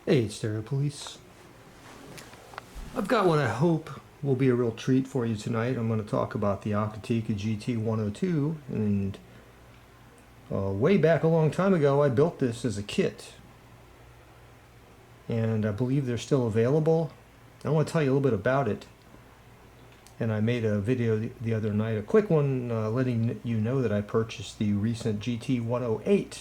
Hey, Stereo Police. I've got what I hope will be a real treat for you tonight. I'm going to talk about the Akitika GT-102, and way back a long time ago I built this as a kit, and I believe they're still available. I want to tell you a little bit about it, and I made a video the other night, a quick one, letting you know that I purchased the recent GT-108.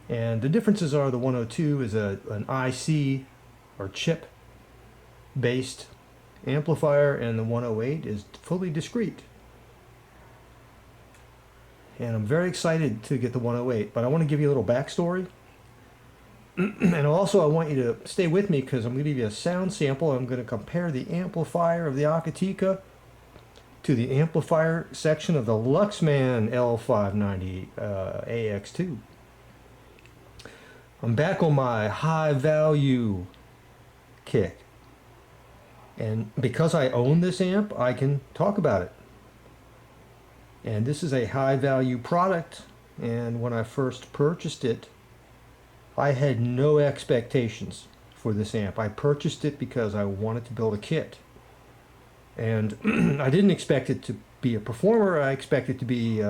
And the differences are the 102 is an IC or chip based amplifier, and the 108 is fully discrete. And I'm very excited to get the 108, but I want to give you a little backstory. And also I want you to stay with me because I'm going to give you a sound sample. I'm going to compare the amplifier of the Akitika to the amplifier section of the Luxman L590AXII. I'm back on my high value kick. And because I own this amp, I can talk about it. And this is a high value product, and when I first purchased it, I had no expectations for this amp. I purchased it because I wanted to build a kit. And I didn't expect it to be a performer. I expected it to be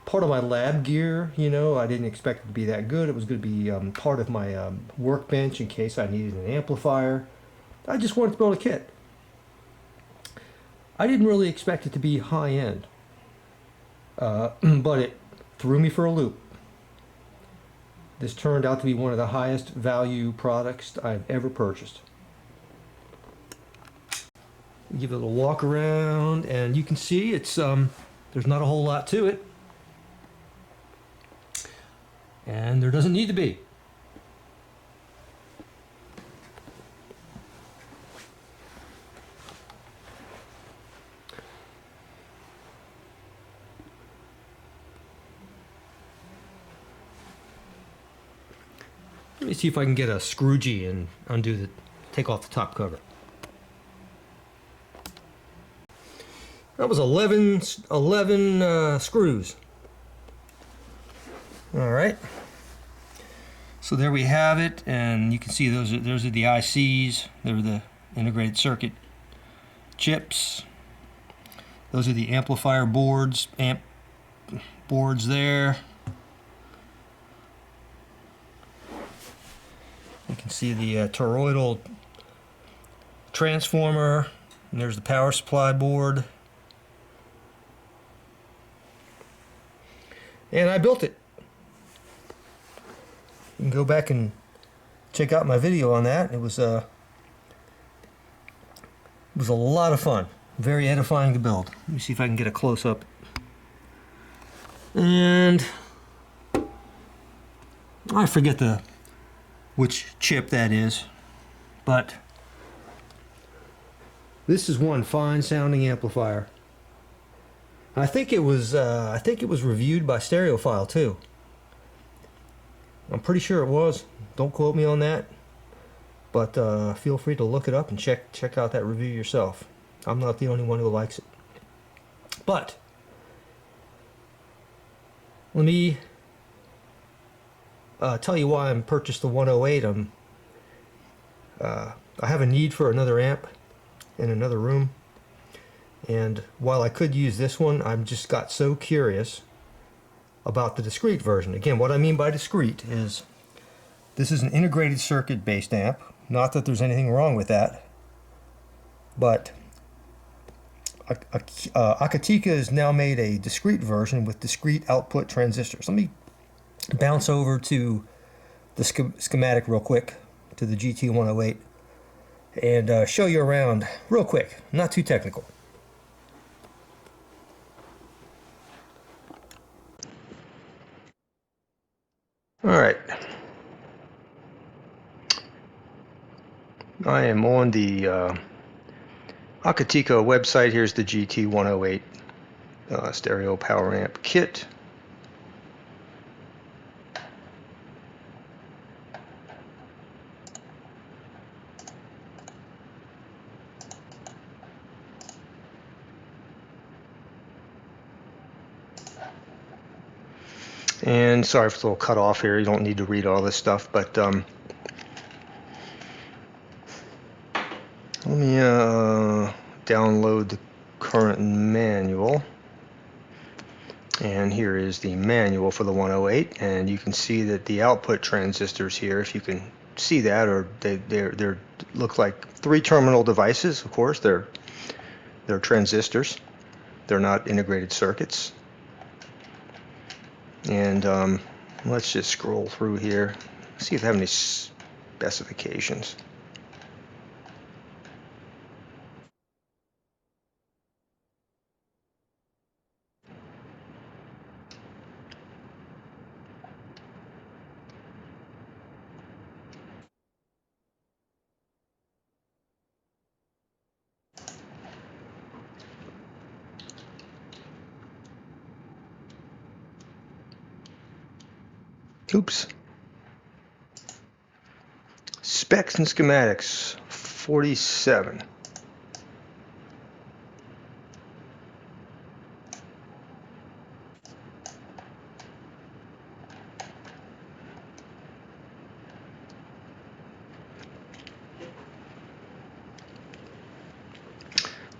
part of my lab gear. You know, I didn't expect it to be that good. It was going to be part of my workbench in case I needed an amplifier. I just wanted to build a kit. I didn't really expect it to be high-end, but it threw me for a loop. This turned out to be one of the highest value products I've ever purchased. Give it a little walk around, and you can see it's there's not a whole lot to it, and there doesn't need to be. Let me see if I can get a scroogey and take off the top cover. That was 11 screws. All right. So there we have it, and you can see those are the ICs. They're the integrated circuit chips. Those are the amplifier boards, amp boards there. You can see the toroidal transformer, and there's the power supply board. And I built it. You can go back and check out my video on that. It was a lot of fun. Very edifying to build. Let me see if I can get a close-up. And I forget which chip that is, but this is one fine sounding amplifier. I think it was reviewed by Stereophile too. I'm pretty sure it was. Don't quote me on that, but feel free to look it up and check out that review yourself. I'm not the only one who likes it. But let me tell you why I purchased the 108. I have a need for another amp in another room, and while I could use this one, I've just got so curious about the discrete version. Again, what I mean by discrete is this is an integrated circuit based amp. Not that there's anything wrong with that, but Akitika has now made a discrete version with discrete output transistors. Let me bounce over to the schematic real quick, to the GT-108, and show you around real quick, not too technical. Alright, I am on the Akitika website. Here's the GT-108 stereo power amp kit. And sorry if it's a little cut off here. You don't need to read all this stuff, but let me download the current manual. And here is the manual for the 108, and you can see that the output transistors here, if you can see that, or they look like 3-terminal devices. Of course, they're transistors. They're not integrated circuits. And let's just scroll through here, see if they have any specifications. Oops. Specs and schematics, 47.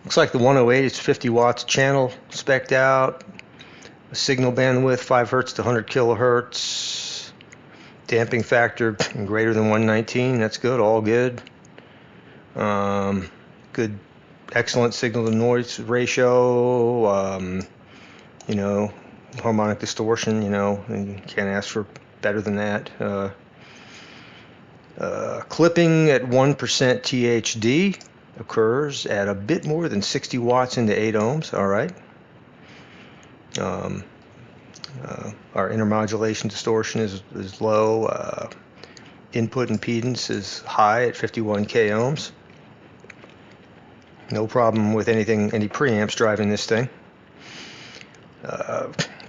Looks like the 108 is 50 watts channel spec'd out. A signal bandwidth 5 hertz to 100 kilohertz. Damping factor greater than 119. That's good. All good. Good, excellent signal to noise ratio. You know, harmonic distortion. You know, you can't ask for better than that. Clipping at 1% THD occurs at a bit more than 60 watts into 8 ohms. All right. Our intermodulation distortion is low. Input impedance is high at 51 k ohms. No problem with any preamps driving this thing.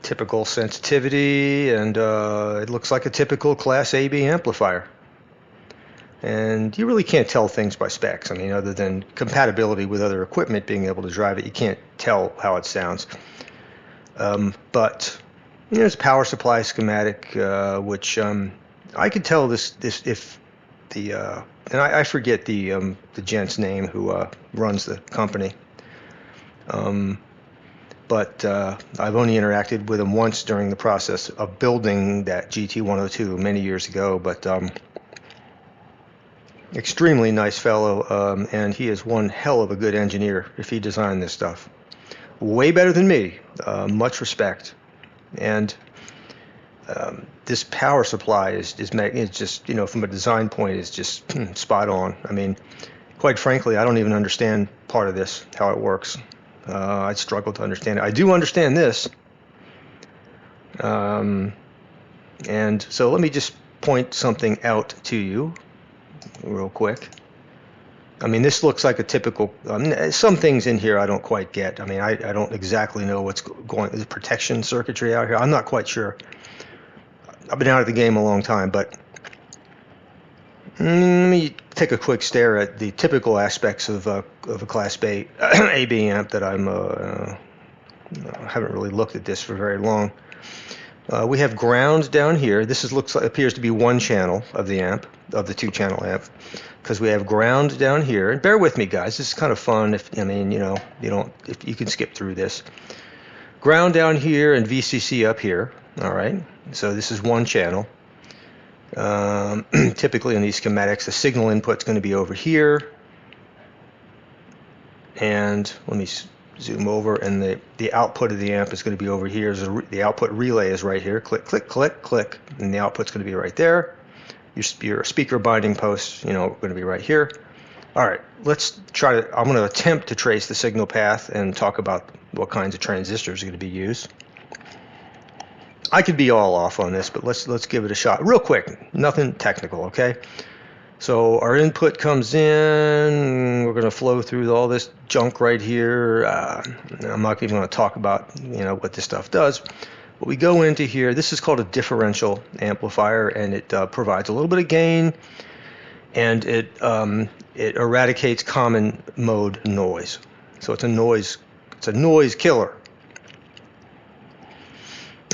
Typical sensitivity, and it looks like a typical Class AB amplifier. And you really can't tell things by specs. I mean, other than compatibility with other equipment, being able to drive it, you can't tell how it sounds. But you know, there's a power supply schematic, which I could tell this if the and I forget the gent's name who runs the company. But I've only interacted with him once during the process of building that GT-102 many years ago. But extremely nice fellow, and he is one hell of a good engineer if he designed this stuff. Way better than me. Much respect. And this power supply is just, you know, from a design point, is just spot on. I mean, quite frankly, I don't even understand part of this, how it works. I struggle to understand it. I do understand this. And so let me just point something out to you real quick. I mean, this looks like a typical, some things in here I don't quite get. I mean, I don't exactly know what's going, the protection circuitry out here. I'm not quite sure. I've been out of the game a long time, but let me take a quick stare at the typical aspects of a Class B AB amp that I haven't really looked at this for very long. We have ground down here. This appears to be one channel of the amp, of the 2-channel amp, because we have ground down here. And bear with me, guys. This is kind of fun. If you can skip through this. Ground down here and VCC up here. All right. So this is one channel. Typically in these schematics, the signal input's going to be over here. And let me zoom over, and the output of the amp is going to be over here. So the output relay is right here. Click, click, click, click, and the output's going to be right there. Your speaker binding posts, you know, going to be right here. All right, let's try to. I'm going to attempt to trace the signal path and talk about what kinds of transistors are going to be used. I could be all off on this, but let's give it a shot real quick. Nothing technical, okay? So our input comes in. We're going to flow through all this junk right here. I'm not even going to talk about, you know, what this stuff does. But we go into here. This is called a differential amplifier, and it provides a little bit of gain, and it eradicates common mode noise. So it's a noise killer.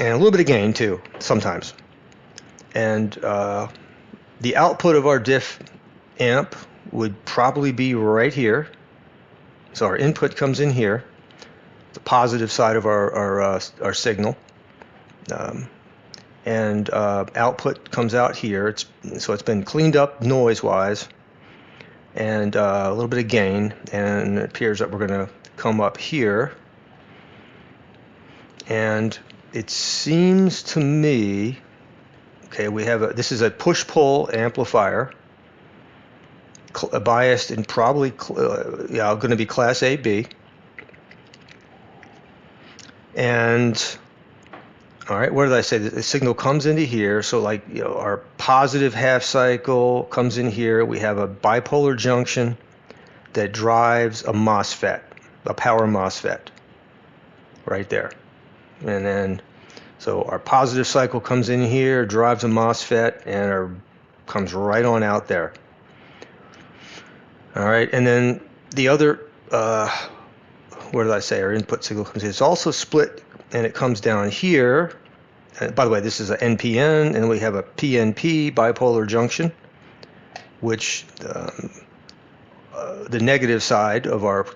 and a little bit of gain too sometimes. And the output of our diff amp would probably be right here. So our input comes in here, the positive side of our signal, and output comes out here. So it's been cleaned up noise-wise, and a little bit of gain, and it appears that we're going to come up here, and it seems to me, okay, this is a push-pull amplifier, biased in probably, going to be class AB. And all right, what did I say? The signal comes into here. So like, our positive half cycle comes in here. We have a bipolar junction that drives a MOSFET, a power MOSFET right there. And then, so our positive cycle comes in here, drives a MOSFET, and comes right on out there. All right, and then the other, what did I say? Our input signal comes in. It's also split, and it comes down here. And by the way, this is a NPN, and we have a PNP bipolar junction, which the negative side of our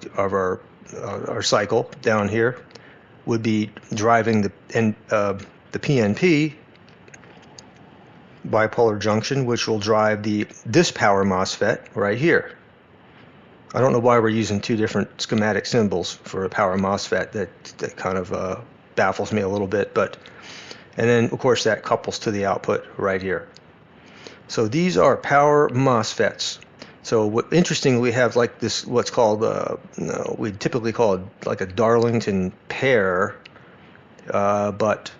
cycle down here would be driving the PNP bipolar junction, which will drive this power MOSFET right here. I don't know why we're using two different schematic symbols for a power MOSFET. That kind of baffles me a little bit, and then of course that couples to the output right here. So these are power MOSFETs. So interestingly, we have like this, what's called, we typically call it like a Darlington pair, but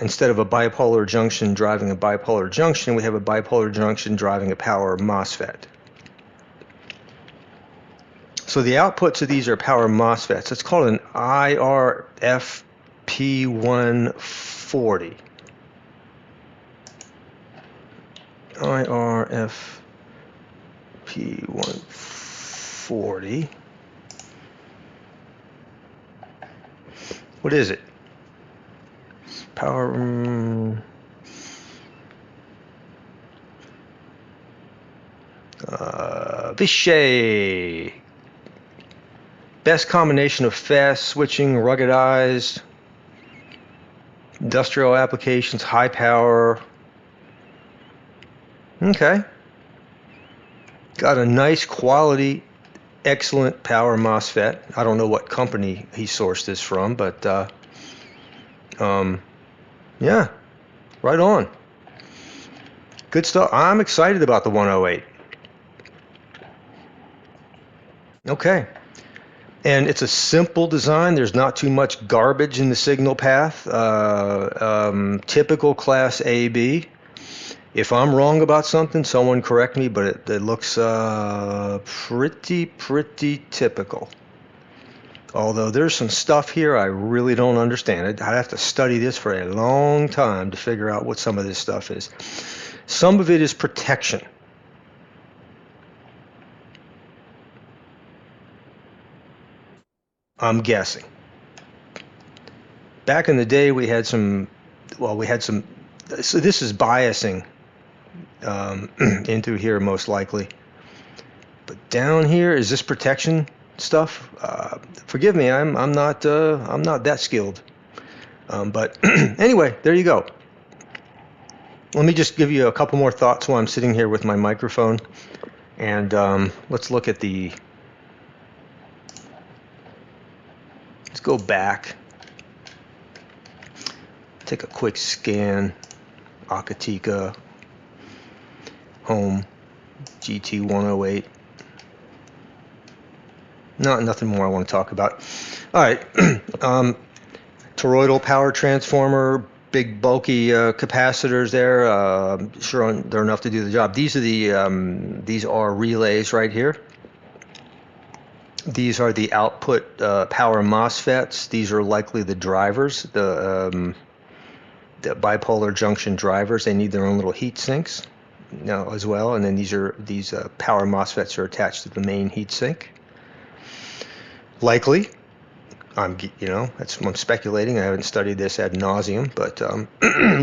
instead of a bipolar junction driving a bipolar junction, we have a bipolar junction driving a power MOSFET. So the outputs of these are power MOSFETs. It's called an IRFP140. IRFP140. What is it? Power. Vichy. Best combination of fast switching, ruggedized, industrial applications, high power. Okay. Got a nice quality, excellent power MOSFET. I don't know what company he sourced this from, but yeah, right on. Good stuff. I'm excited about the 108. Okay. And it's a simple design. There's not too much garbage in the signal path. Typical class AB. If I'm wrong about something, someone correct me, but it looks pretty typical. Although there's some stuff here I really don't understand. I'd have to study this for a long time to figure out what some of this stuff is. Some of it is protection. I'm guessing. Back in the day, we had some, so this is biasing in through here most likely. But down here, is this protection stuff? Forgive me, I'm not that skilled. But anyway, there you go. Let me just give you a couple more thoughts while I'm sitting here with my microphone. And let's look at let's go back. Take a quick scan. Akitika home GT-108. Nothing more I want to talk about. All right. Toroidal power transformer, big bulky capacitors there. Sure, they're enough to do the job. These are relays right here. These are the output power MOSFETs. These are likely the drivers, the bipolar junction drivers. They need their own little heat sinks as well. And then these power MOSFETs are attached to the main heat sink. Likely. I'm speculating. I haven't studied this ad nauseum, but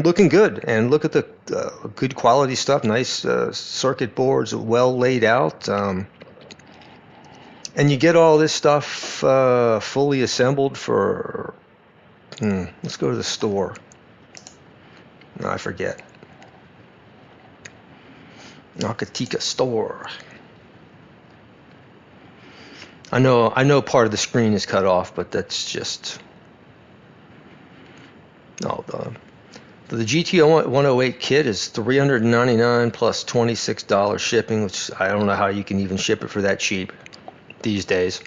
looking good. And look at the good quality stuff. Nice circuit boards, well laid out. And you get all this stuff fully assembled for. Let's go to the store. No, I forget. Akitika store. I know part of the screen is cut off, but that's just. No, the GT-108 kit is $399 plus $26 shipping, which I don't know how you can even ship it for that cheap these days.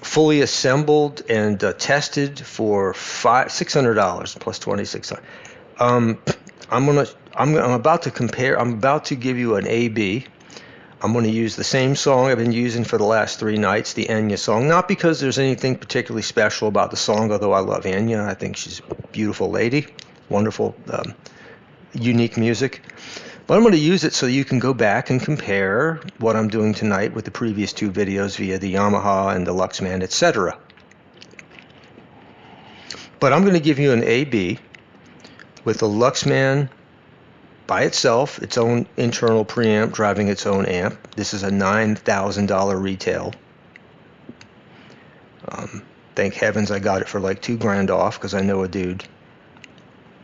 Fully assembled and tested for $600 plus $26. I'm about to compare. I'm about to give you an A/B. I'm going to use the same song I've been using for the last 3 nights, the Enya song. Not because there's anything particularly special about the song, although I love Enya. I think she's a beautiful lady, wonderful, unique music. But I'm going to use it so you can go back and compare what I'm doing tonight with the previous 2 videos via the Yamaha and the Luxman, etc. But I'm going to give you an A/B with the Luxman by itself, its own internal preamp driving its own amp. This is a $9,000 retail. Thank heavens I got it for like $2,000 off, because I know a dude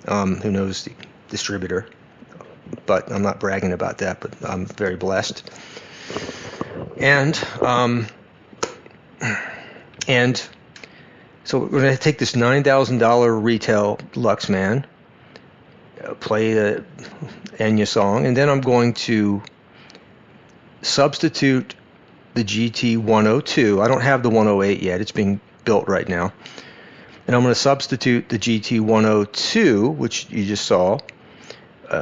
who knows the distributor. But I'm not bragging about that, but I'm very blessed. And so we're going to take this $9,000 retail Luxman, play the Enya song, and then I'm going to substitute the GT-102. I don't have the 108 yet. It's being built right now. And I'm going to substitute the GT-102, which you just saw,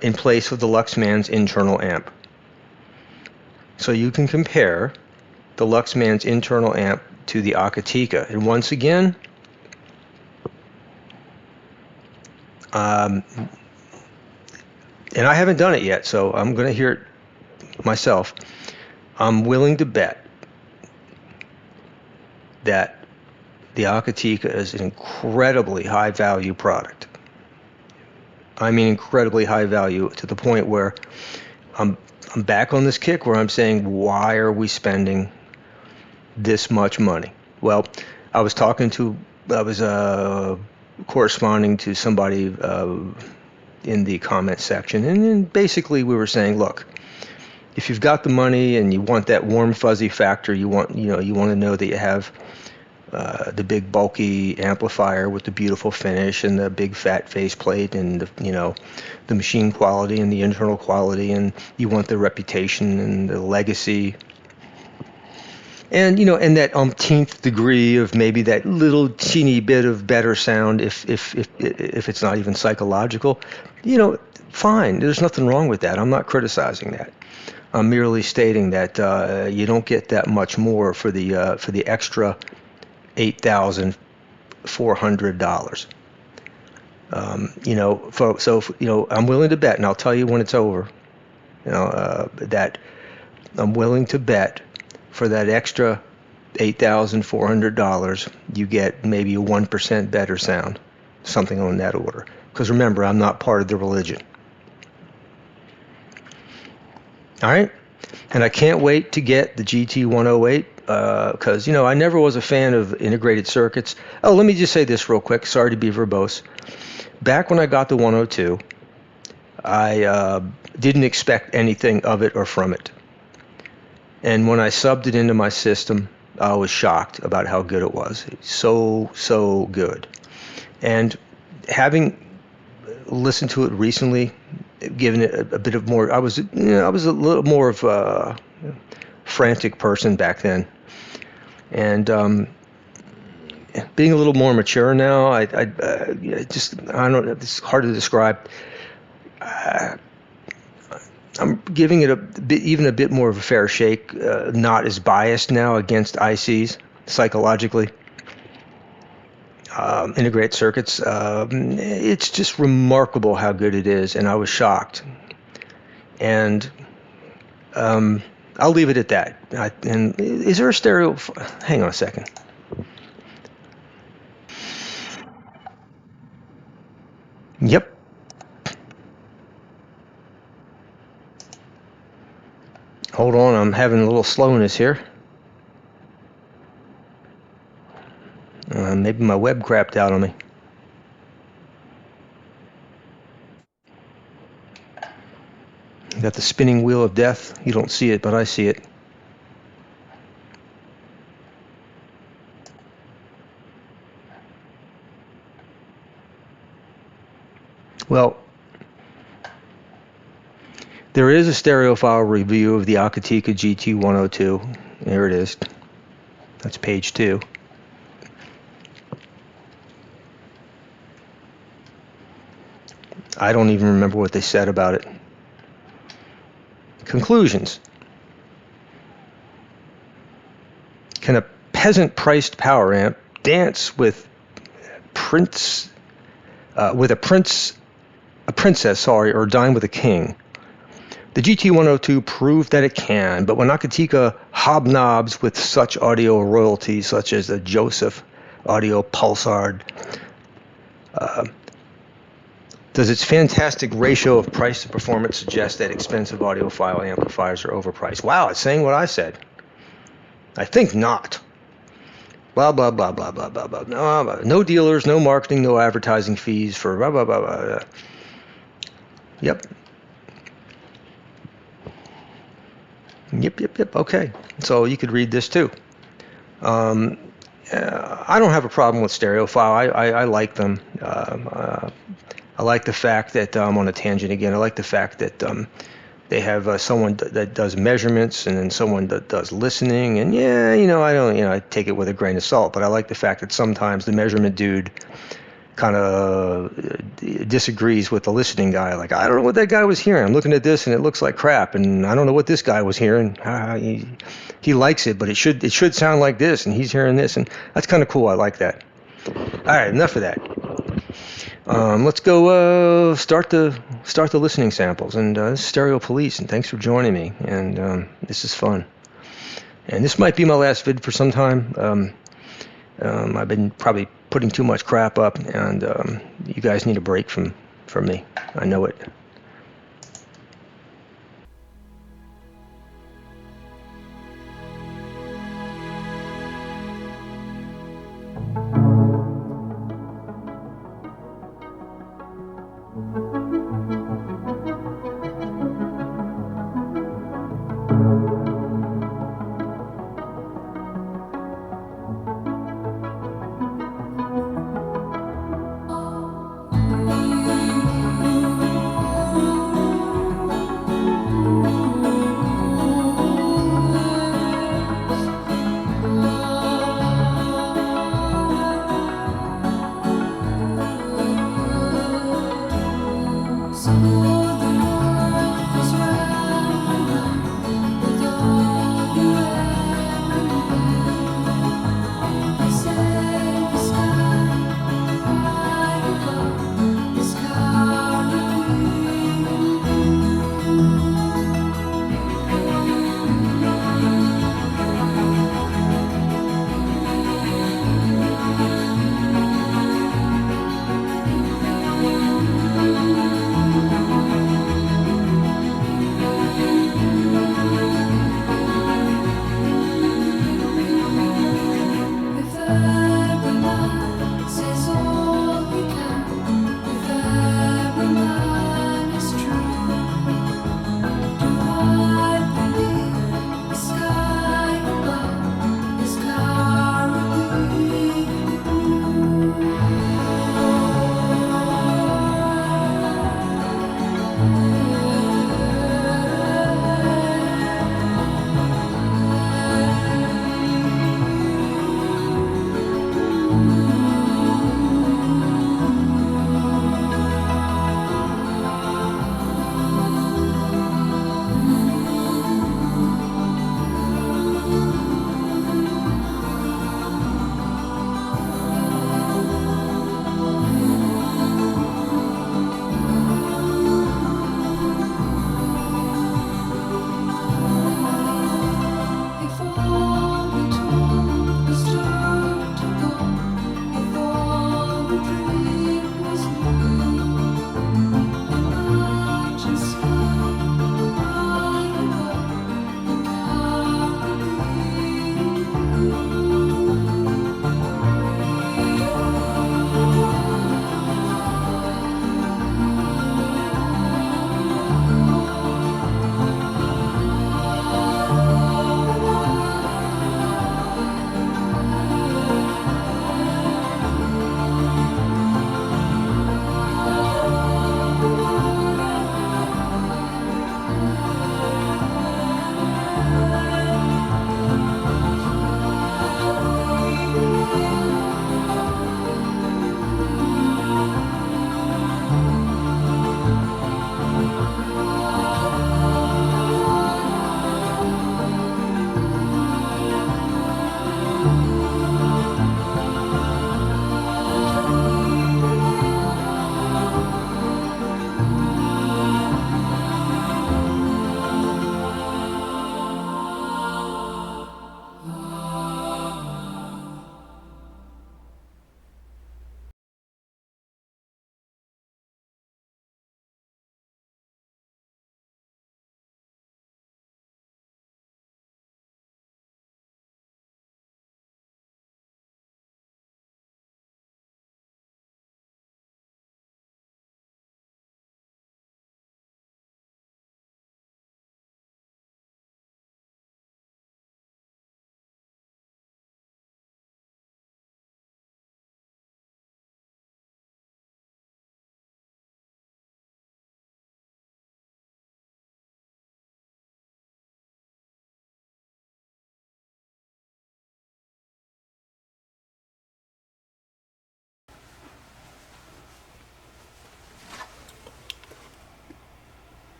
in place of the Luxman's internal amp. So you can compare the Luxman's internal amp to the Akitika. And once again, and I haven't done it yet, so I'm going to hear it myself. I'm willing to bet that the Akitika is an incredibly high value product. I mean incredibly high value, to the point where I'm back on this kick where I'm saying, why are we spending this much money? Well, I was corresponding to somebody in the comment section, and then basically we were saying, look, if you've got the money and you want that warm fuzzy factor, you want to know that you have the big bulky amplifier with the beautiful finish and the big fat faceplate and the machine quality and the internal quality, and you want the reputation and the legacy, and and that umpteenth degree of maybe that little teeny bit of better sound, if it's not even psychological, fine. There's nothing wrong with that. I'm not criticizing that. I'm merely stating that you don't get that much more for the extra $8,400. Folks. So I'm willing to bet, and I'll tell you when it's over. That I'm willing to bet for that extra $8,400, you get maybe a 1% better sound, something on that order. Because remember, I'm not part of the religion. All right, and I can't wait to get the GT-108. Because I never was a fan of integrated circuits. Oh, let me just say this real quick. Sorry to be verbose. Back when I got the 102, I didn't expect anything of it or from it. And when I subbed it into my system, I was shocked about how good it was. So good. And having listened to it recently, given it a bit of more, I was a little more of a frantic person back then, and being a little more mature now, I don't know, it's hard to describe. I'm giving it even a bit more of a fair shake, not as biased now against ICs psychologically. Integrated circuits, it's just remarkable how good it is, and I was shocked. And I'll leave it at that. And is there a stereo? Hang on a second. Yep. Hold on, I'm having a little slowness here. Maybe my web crapped out on me. Got the spinning wheel of death. You don't see it, but I see it. Well, there is a stereophile review of the Akitika GT-102. There it is. That's page 2. I don't even remember what they said about it. Conclusions. Can a peasant-priced power amp dance with a princess, or dine with a king? The GT-102 proved that it can, but when Akitika hobnobs with such audio royalties, such as the Joseph Audio Pulsar, does its fantastic ratio of price to performance suggest that expensive audiophile amplifiers are overpriced? Wow, it's saying what I said. I think not. Blah, blah, blah, blah, blah, blah, blah. No dealers, no marketing, no advertising fees for blah, blah, blah, blah. Yep. Yep. Okay. So you could read this too. I don't have a problem with Stereophile. I like them. I like the fact that I'm on a tangent again. I like the fact that they have someone that does measurements and then someone that does listening. And I take it with a grain of salt. But I like the fact that sometimes the measurement dude kind of disagrees with the listening guy. Like, I don't know what that guy was hearing. I'm looking at this and it looks like crap, and I don't know what this guy was hearing. He likes it, but it should sound like this, and he's hearing this, and that's kind of cool. I like that. All right, enough of that. Let's go start the listening samples. And this is Stereo Police, and thanks for joining me. And this is fun. And this might be my last vid for some time. I've been probably putting too much crap up, and you guys need a break from me. I know it.